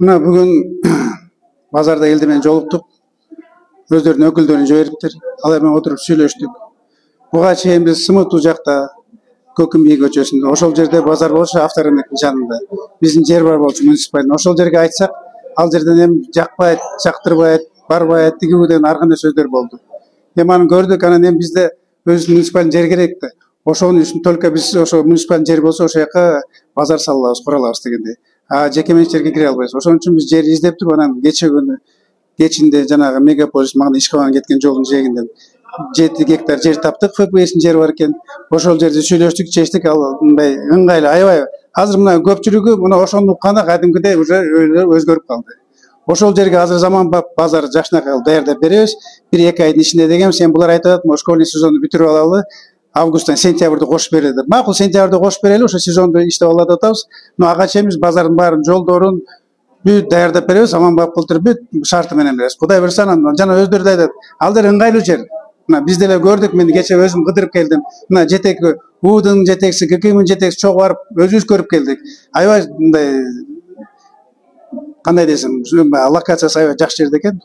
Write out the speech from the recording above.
Mına бүгүn базарда элди менен жолуктук. Өздөрүнүн өкүлдөрүн жибериптир. Алар менен отуруп сүйлөштүк. Буга чейин биз Сымытуу жакта Көкүм бий көчөсүндө ошол жерде базар болчу, авторынын жанында. Биздин жер бар болчу муниципалдын. Ошол жерге айтсак, ал жерден эми жакпайт, жактырбайт, барбайт, тигүү деген ар кандай сөздөр болду. Эми аны көрдүк, анан эми бизде өз муниципалдын жер керек да. Ошонун үчүн только биз ошо муниципалдын жери болсо ошол жака базар сала алабыз, кура алабыз дегендей. Жеке менчиктерге кире албайбыз. Ошон үчүн биз жер издеп туруп, анан кече күнү кечинде жанагы мегаполис мага иш кылган кеткен жолдун жээгинен 7 гектар жер таптык, ФПСтин жери бар экен. Ошол жерде сүйлөштүк, чечтик, ал мындай ыңгайлуу, аябай. Азыр мына көпчүлүгү мына ошону укканда кадимкидей уже өзгөрүп калды. Ошол жерге азыр заманбап базар жакшынакай даярдап беребиз. 1-2 айдын ичинде деген сен булар айтып атат, школьный сезонду бүтүрүп алалы. Августтан сентябрда кошуп берели деп. Макул, сентябрда кошуп берели, ошо сезонду иштеп алат деп атабыз. Но ага чейин биз базардын баарын, жолдорун бүт даярдап беребиз, заманбап кылтыр бүт шарты менен беребиз. Кудай буйрса, анан жана өздөрү да айтат, ал жер ыңгайлуу жер. Мына биз деле көрдүк, мен кече өзүм кыдырып келдим. Мына жетек Уудун жетекчиси, ККМдин жетекчиси чогуу барып өзүбүз көрүп келдик. Аябай мындай кандай десем, локациясы аябай жакшы жерде экен.